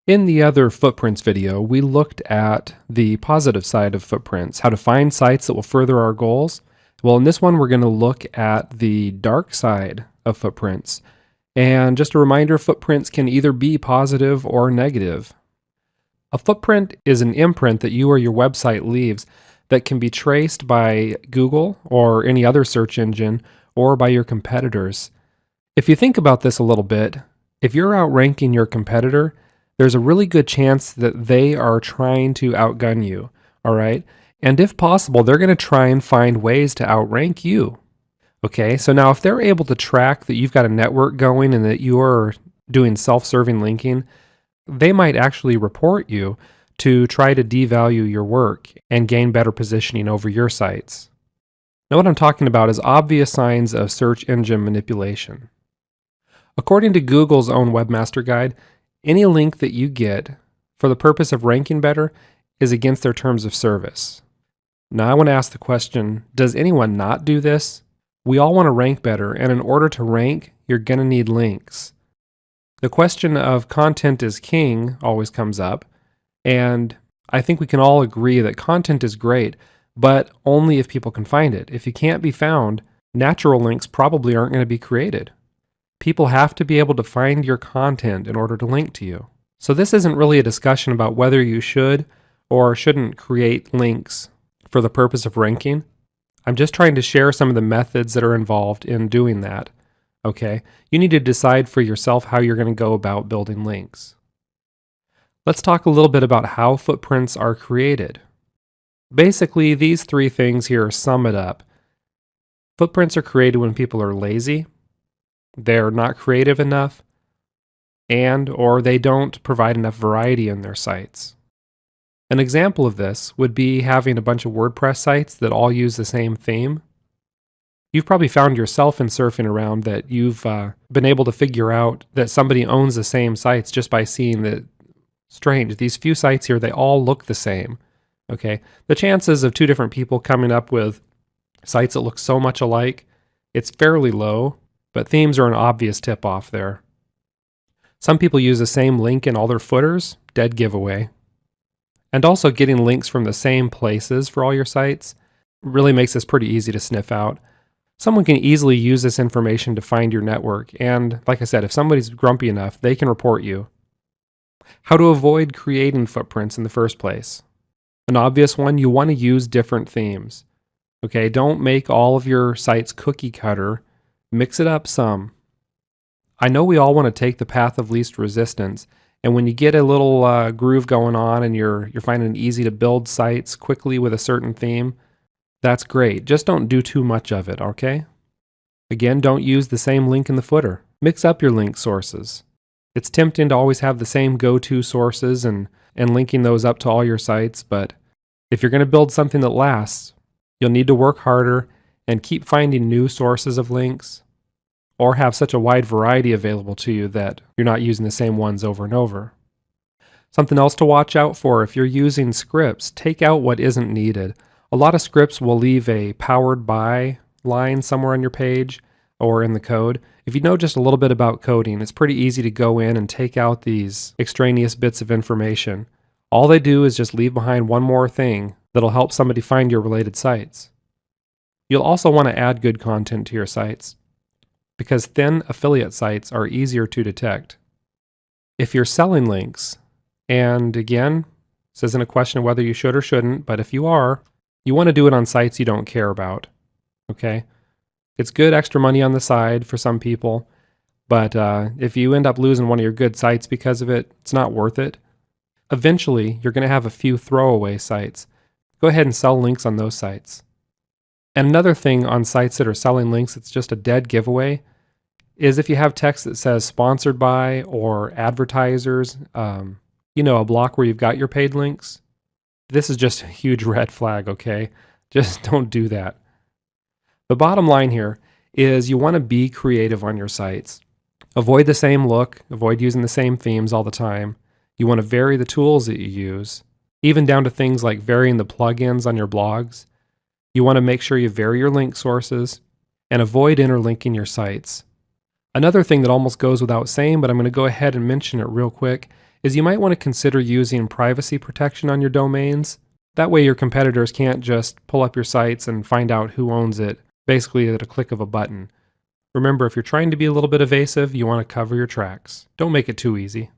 In the other footprints video, we looked at the positive side of footprints, how to find sites that will further our goals. Well, in this one, we're going to look at the dark side of footprints. And just a reminder, footprints can either be positive or negative. A footprint is an imprint that you or your website leaves that can be traced by Google or any other search engine or by your competitors. If you think about this a little bit, if you're outranking your competitor, there's a really good chance that they are trying to outgun you, all right? And if possible, they're going to try and find ways to outrank you. Okay, so now if they're able to track that you've got a network going and that you're doing self-serving linking, they might actually report you to try to devalue your work and gain better positioning over your sites. Now what I'm talking about is obvious signs of search engine manipulation. According to Google's own Webmaster Guide, any link that you get for the purpose of ranking better is against their terms of service. Now I want to ask the question, does anyone not do this? We all want to rank better, and in order to rank, you're going to need links. The question of content is king always comes up, and I think we can all agree that content is great, but only if people can find it. If you can't be found, natural links probably aren't going to be created. People have to be able to find your content in order to link to you. So this isn't really a discussion about whether you should or shouldn't create links for the purpose of ranking. I'm just trying to share some of the methods that are involved in doing that. Okay? You need to decide for yourself how you're going to go about building links. Let's talk a little bit about how footprints are created. Basically, these three things here sum it up. Footprints are created when people are lazy, they're not creative enough, or they don't provide enough variety in their sites. An example of this would be having a bunch of WordPress sites that all use the same theme. You've probably found yourself in surfing around that you've been able to figure out that somebody owns the same sites just by seeing that, strange, these few sites here, they all look the same. Okay, the chances of two different people coming up with sites that look so much alike, it's fairly low. But themes are an obvious tip-off there. Some people use the same link in all their footers, dead giveaway. And also getting links from the same places for all your sites really makes this pretty easy to sniff out. Someone can easily use this information to find your network, and like I said, if somebody's grumpy enough, they can report you. How to avoid creating footprints in the first place. An obvious one, you want to use different themes. Okay, don't make all of your sites cookie cutter. Mix it up some. I know we all want to take the path of least resistance, and when you get a little groove going on and you're finding it easy to build sites quickly with a certain theme, that's great. Just don't do too much of it, okay? Again, don't use the same link in the footer. Mix up your link sources. It's tempting to always have the same go-to sources and linking those up to all your sites, but if you're going to build something that lasts, you'll need to work harder and keep finding new sources of links, or have such a wide variety available to you that you're not using the same ones over and over. Something else to watch out for, if you're using scripts, take out what isn't needed. A lot of scripts will leave a powered by line somewhere on your page or in the code. If you know just a little bit about coding, it's pretty easy to go in and take out these extraneous bits of information. All they do is just leave behind one more thing that'll help somebody find your related sites. You'll also want to add good content to your sites, because thin affiliate sites are easier to detect. If you're selling links, and again, this isn't a question of whether you should or shouldn't, but if you are, you want to do it on sites you don't care about, okay? It's good extra money on the side for some people, but if you end up losing one of your good sites because of it, it's not worth it. Eventually, you're going to have a few throwaway sites. Go ahead and sell links on those sites. And another thing on sites that are selling links, it's just a dead giveaway, is if you have text that says sponsored by or advertisers, a block where you've got your paid links. This is just a huge red flag, okay? Just don't do that. The bottom line here is you want to be creative on your sites. Avoid the same look, avoid using the same themes all the time. You want to vary the tools that you use, even down to things like varying the plugins on your blogs. You want to make sure you vary your link sources and avoid interlinking your sites. Another thing that almost goes without saying, but I'm going to go ahead and mention it real quick, is you might want to consider using privacy protection on your domains. That way your competitors can't just pull up your sites and find out who owns it, basically at a click of a button. Remember, if you're trying to be a little bit evasive, you want to cover your tracks. Don't make it too easy.